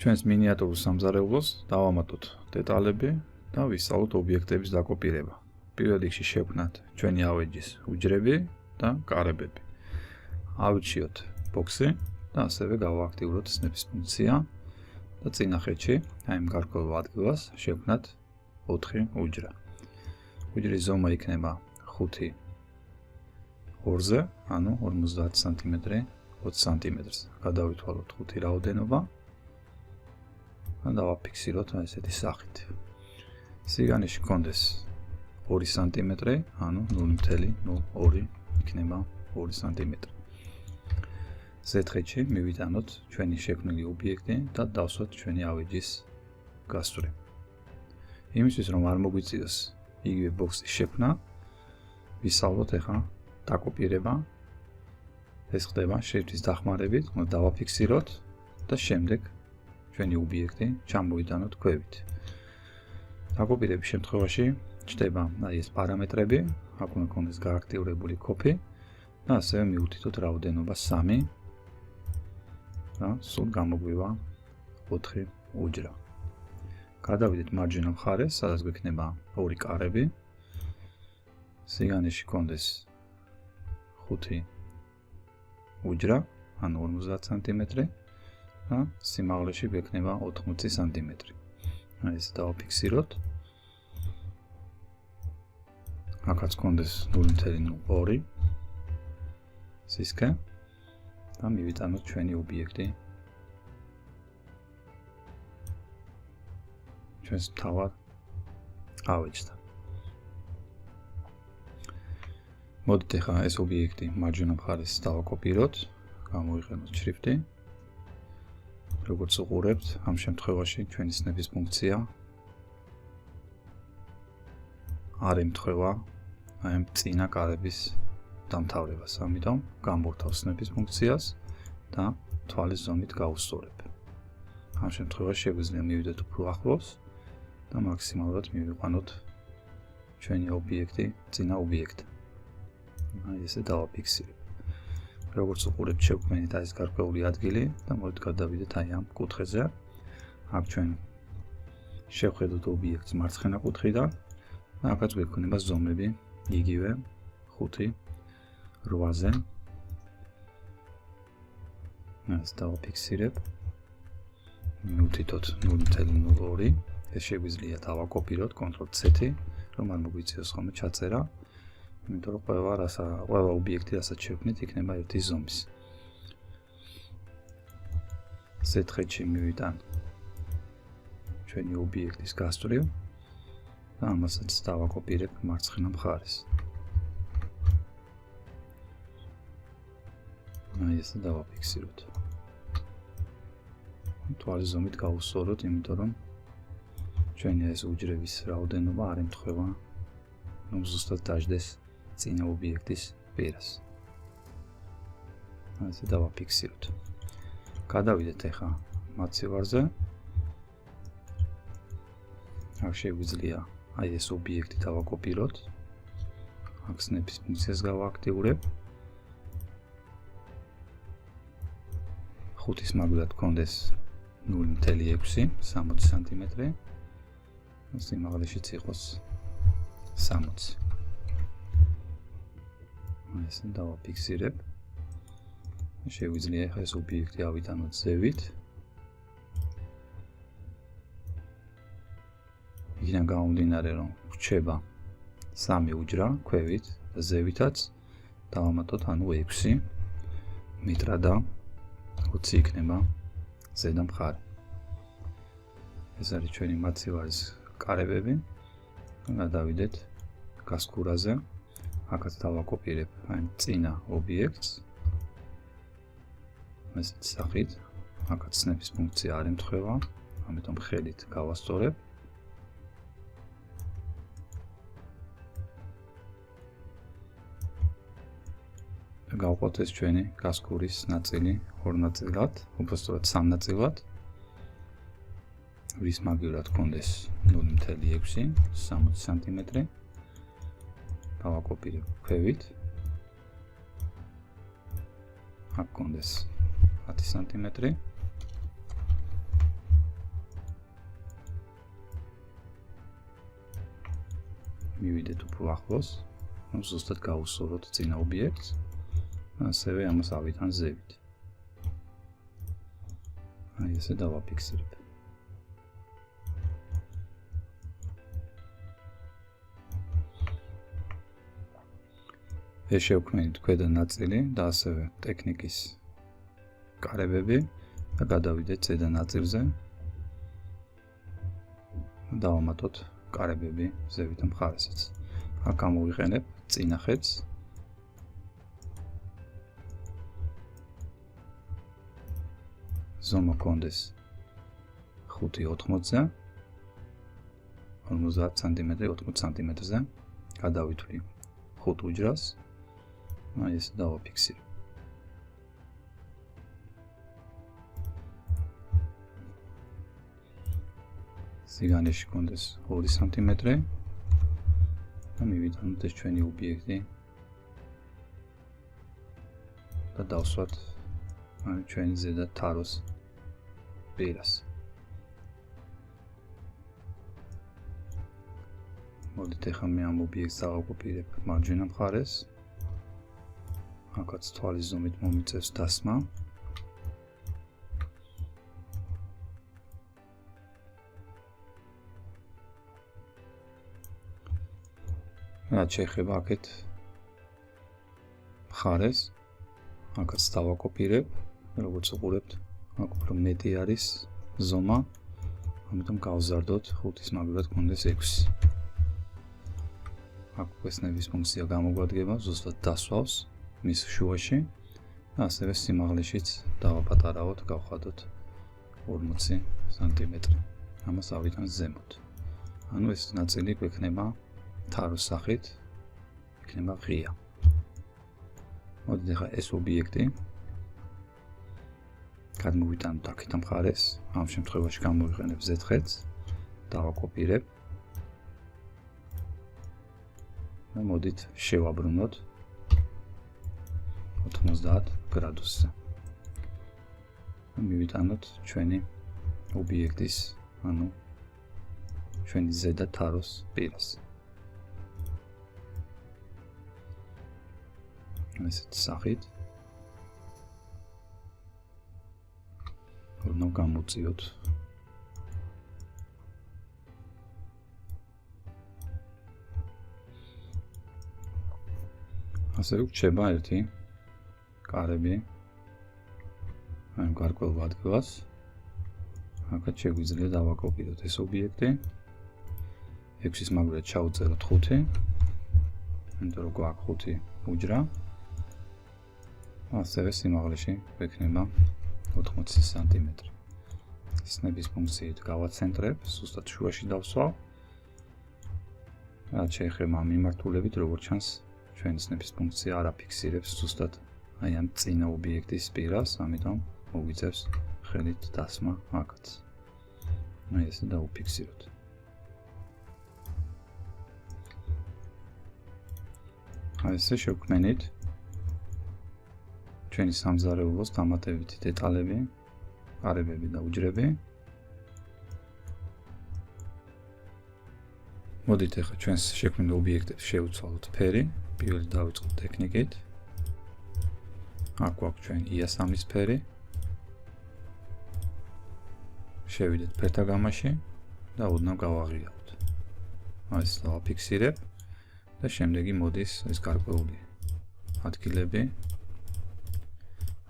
ჩვენს მინიატურულ სამზარეულოს დავამატოთ დეტალები და ვისწავლოთ ობიექტების დაკოპირება. პირველ რიგში შევქმნათ ჩვენი ავეჯის უჯრები და კარებები. ავირჩიოთ ბოქსი და ასევე გავააქტიუროთ სნეპის ფუნქცია და წინახედში, აი ამ გარკვეულ ადგილას შევქმნათ 4 უჯრა. უჯრის ზომა იქნება 5 2-ზე, ანუ 50 სანტიმეტრი 20 სანტიმეტრს. გადავითვალოთ 5 რაოდენობა და დავაფიქსიროთ ესეთი სახით. სიგანეში გქონდეს 2 სანტიმეტრი, ანუ 0.02 იქნება 2 სანტიმეტრი. ზეთხეთში მივიტანოთ ჩვენი შექმნილი ობიექტი და დავსვათ ჩვენი ავეჯის გასწვრივ. იმისთვის რომ არ მოგვიწიოს იგივე ბოქსის შექმნა, ვისწავლოთ ახლა დაკოპირება. ეს ხდება შრიფტის დახმარებით, დავაფიქსიროთ და შემდეგ ჩვენი ობიექტი ჩამოვიტანოთ ქვევით. დაკოპირების შემთხვევაში ჩდება აი ეს პარამეტრები, აქ უნდა გქონდეს გააქტიურებული კოპი და ასევე მივუთითოთ რაოდენობა 3 და სულ გამოგვივა 4 უჯრა. გადავიდეთ მარჯვენა მხარეს, სადაც გვექნება 2 კარები. სიგანეში გქონდეს 5 უჯრა, ანუ 50 სანტიმეტრი და სიმაღლეში გვექნება 80 სანტიმეტრი. აი ეს დავაფიქსიროთ. აქაც გქონდეს 0.02 სისქე და მივიტანოთ ჩვენი ობიექტი ჩვენს მთავარ ავეჯთან. მოდით ახლა ეს ობიექტი მარჯვენა მხარეს დავაკოპიროთ, გამოვიყენოთ შრიფტი. როგორც უყურებთ, ამ შემთხვევაში ჩვენი სნეპის ფუნქცია არ ემთხვევა აი ამ წინა კარების დამთავრებას, ამიტომ გამოვთავ სნეპის ფუნქციას და თვალის ზომით გავუსწორებ. ამ შემთხვევაში შეგვიძლია მივიდეთ უფრო ახლოს და მაქსიმალურად მივიყვანოთ ჩვენი ობიექტი წინა ობიექტი. აი ესე დავაფიქსირებ. როგორც უყურებთ, შევქმნით აი ეს გარკვეული ადგილი და მოდით გადავიდეთ აი ამ კუთხეზე. აქ ჩვენ შევხედოთ ობიექტს მარცხენა კუთხიდან და აქაც გვექნება ზომები იგივე 5 8-ზე. ეს დავაფიქსირებ. მივუთითოთ 0.02. ეს შეგვიძლია დავაკოპიროთ Ctrl+C, რომ არ მოგვიწიოს ხოლმე ჩაწერა. იმიტომ რომ ყველა ობიექტი, რასაც შევქმნით, იქნება ერთი ზომის. ზეთხეთში მივიტან ჩვენი ობიექტის გასწვრივ და ამასაც დავაკოპირებ მარცხენა მხარეს. აი ესე დავაფიქსიროთ. თვალის ზომით გავუსწოროთ, იმიტომ რომ ჩვენი ეს უჯრების რაოდენობა არ ემთხვევა რომ ზუსტად დაждდეს წინა ობიექტის პირას. აი ესე დავაფიქსიროთ. გადავიდეთ ახლა მაცივარზე. აქ შეგვიძლია აი ეს ობიექტი დავაკოპიროთ. აქ სნეპის ფუნქციას გავააქტიურებ. 5-ის მაგალითად გქონდეს 0.6 60 სანტიმეტრი. სიმაღლეშიც იყოს 60. ესე დავაფიქსირებ. შეგვიძლია ახლა ეს ობიექტი ავიტანოთ ზევით. იქიდან გამომდინარე, რომ რჩება 3 უჯრა ქვევით და ზევითაც დავამატოთ, ანუ 6 მეტრა და 20 იქნება ზედა მხარე. ეს არის ჩვენი მაცივარის კარებები. გადავიდეთ გასკურაზე. აქაც დავაკოპირებ აი წინა ობიექტს. ესეთ სახით. აქაც სნეპის ფუნქცია არ ემთხვევა, ამიტომ ხელით გავასწორებ. გავყოთ ეს ჩვენი გასკურის ნაწილი 2 ნაწილად, უბრალოდ 3 ნაწილად. რის მაგივრად გქონდეს 0.6 60 სანტიმეტრი. დავაკოპირებ ქვევით. აქ გქონდეს 10 სანტიმეტრი. მივიდეთ უფრო ახლოს, ზუსტად გავუსურვოთ წინა ობიექტს, ასევე ამას ავითან ზევით. აი ესე დავაფიქსირებ. ეს შევქმნით ქვედა ნაწილი და ასევე ტექნიკის კარებები და გადავიდეთ ზედა ნაწილზე. დავამატოთ კარებები ზევით მხარესაც. აქ გამოვიყენებ წინა ხედს. ზომა კონდეს 5-80-ზე, 50 სანტიმეტრი 80 სანტიმეტრზე გადავითვლი 5 უჯრას. აი ესე დავაფიქსირებ. სიგანეში კონდეს 2 სანტიმეტრი და მივიტანოთ ეს ჩვენი ობიექტი და დავსვათ ჩვენი ზედა თაროს პირას. მოდით ახლა მე ამ ობიექტს დავაკოპირებ მარჯვენა მხარეს. აქაც თვალის ზომით მომიწევს დასმა. რაც შეეხება აქეთ მხარეს, აქაც დავაკოპირებ, როგორც უყურებთ, აქ უფრო მეტი არის ზომა, ამიტომ გავზარდოთ 5-ის მაგალითად კონდეს 6. აქ კვესნების ფუნქცია გამოგვადგება, ზუსტად დასვავს მის შუაში და ასევე სიმაღლეშიც დავაპატარავოთ, გავხადოთ 40 სანტიმეტრი. ამას ავითან ზემოთ. ანუ ეს ნაწილი გვექნება თაროს სახით, იქნება ღია. მოდით ახლა ეს ობიექტი გადმოვიტანოთ აქეთ მხარეს, ამ შემთხვევაში გამოვიყენებ Z-ხედს, დავაკოპირებ და მოდით შევაბრუნოთ 90 გრადუსზე. მივიტანოთ ჩვენი ობიექტის, ანუ ჩვენი ზედა თაროს პირას. ესეთ სახით უნდა გამოვწიოთ ასევე გვჭირდება ერთი კარები ამ გარკვეულ ადგილას. აქაც შეგვიძლია დავაკოპიროთ ეს ობიექტი. 6-ის მაგალითად ჩავწეროთ 5, იმიტომ რომ გვაქვს 5 უჯრა. ასევე სიმაღლეში გვექნება 80 სანტიმეტრი. სნების ფუნქციით გავაცენტრებ, ზუსტად შუაში დავსვავ. რაც შეეხება ამ მიმართულებით, როგორც ჩანს, ჩვენი სნების ფუნქცია არ აფიქსირებს ზუსტად აი ამ წინა ობიექტის პირას, ამიტომ მოგვიწევს ხელით დასმა აქაც. აი ესე დავუფიქსიროთ. აი ესე შევქმნით ჩვენი სამზარეულოს დამატებითი დეტალები, კარებები და უჯრები. მოდით ახლა ჩვენს შექმნილ ობიექტებს შევცვალოთ ფერი. პირველი დავიწყოთ ტექნიკით. აქ გვაქვს ჩვენ IA3-ის ფერი. შევიდეთ ფერთა გამაში და ოდნავ გავაღიაროთ. აი ეს დავაფიქსირებ და შემდეგი მოდის ეს გარკვეული ადგილები.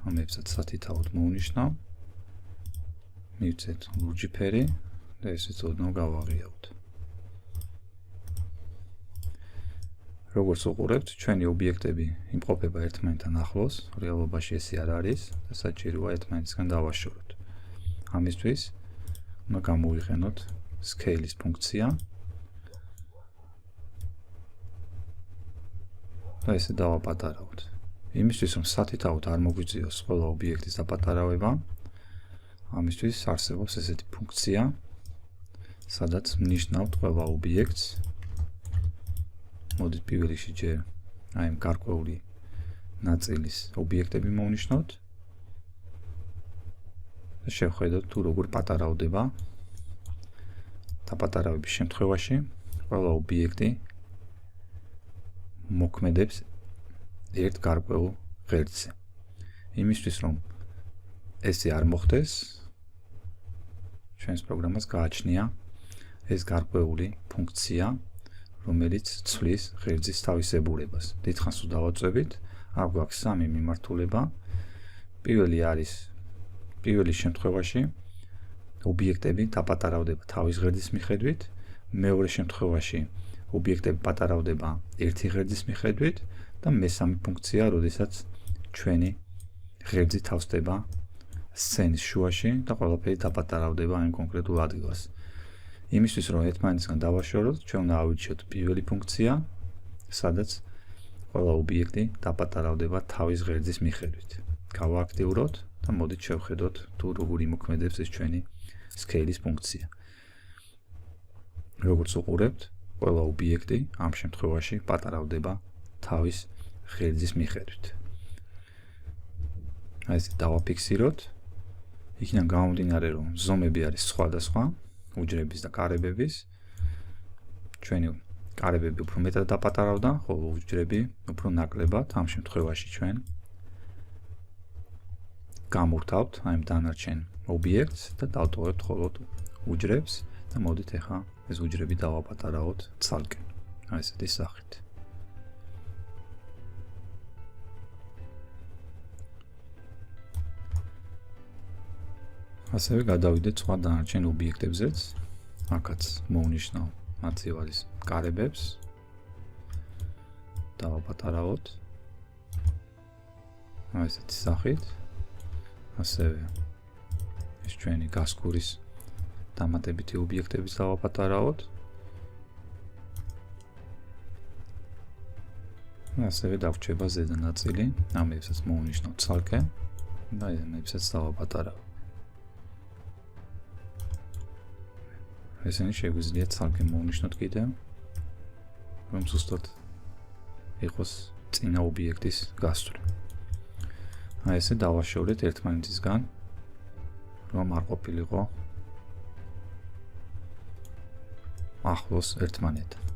ამებსაც სათითაოდ მოვნიშნავ. მივცეთ ლურჯი ფერი და ესეც ოდნავ გავაღიაროთ. როგორც უყურებთ, ჩვენი ობიექტები იმყოფება ერთმანეთთან ახლოს, რეალობაში ესე არ არის და საჭიროა ერთმანეთისგან დავაშოროთ. ამისთვის უნდა გამოვიყენოთ scale-ის ფუნქცია და ესე დავაპატარავოთ. იმისთვის რომ სათითაოდ არ მოგვიწიოს ყველა ობიექტის დაპატარავება, ამისთვის არსებობს ესეთი ფუნქცია, სადაც ნიშნავთ ყველა ობიექტს. მოდით პირველ რიგში ჯერ აი ამ გარკვეული ნაწილის ობიექტები მოვნიშნოთ და შევხედოთ თუ როგორ პატარავდება. დაპატარავების შემთხვევაში ყველა ობიექტი მოქმედებს ერთ გარკვეულ ღერძზე. იმისთვის რომ ესე არ მოხდეს, ჩვენს პროგრამას გააჩნია ეს გარკვეული ფუნქცია, რომელიც ცვლის ღერძის თავისებურებას. დიდხანს დავაწვევით, აქ გვაქვს სამი მიმართულება. პირველი შემთხვევაში ობიექტები დაპატარავდება თავის ღერძის მიხედვით, მეორე შემთხვევაში ობიექტები პატარავდება ერთი ღერძის მიხედვით და მესამე ფუნქცია, როდესაც ჩვენი ღერძი თავსდება სცენის შუაში და ყველაფერი დაპატარავდება ამ კონკრეტულ ადგილას. იმისთვის რომ ერთმანეთისგან დავაშოროთ, ჩვენ უნდა ავირჩიოთ პირველი ფუნქცია, სადაც ყველა ობიექტი დაპატარავდება თავის ღერძის მიხედვით. გავააქტიუროთ და მოდით შევხედოთ თუ როგორი მოქმედებს ეს ჩვენი scale-ის ფუნქცია. როგორც უყურებთ, ყველა ობიექტი ამ შემთხვევაში პატარავდება თავის ღერძის მიხედვით. აი ესე დავაფიქსიროთ. იქიდან გამომდინარე, რომ ზომები არის სხვადასხვა, უჯრების და კარებების. ჩვენი კარებები უფრო მეტად დაპატარავდა, ხოლო უჯრები უფრო ნაკლებად. ამ შემთხვევაში ჩვენ გამოვთავთ აი ამ დანარჩენ ობიექტს და დავტოვებთ მხოლოდ უჯრებს და მოდით ახლა ეს უჯრები დავაპატარავოთ ცალკე. აი ესეთი სახით. ასევე გადავიდეთ სხვა დანარჩენ ობიექტებზეც. აქაც მოვნიშნავ მათივარის კარებებს. დავაპატარავოთ. აი ესეთი სახით. ასევე ეს ჩვენი გასკურის დამატებითი ობიექტებიც დავაპატარავოთ. ასევე დავრჩება ზედა ნაწილი, ამებსაც მოვნიშნავ ცალკე და ამებსაც დავაპატარავ. ესენი შეგვიძლია ცალკე მოვნიშნოთ კიდევ, რომ ზუსტად იყოს წინა ობიექტის გასწვრი. აი ესე დავაშორეთ ერთმანეთისგან, რომ არ ყოფილიყო ახლოს ერთმანეთთან.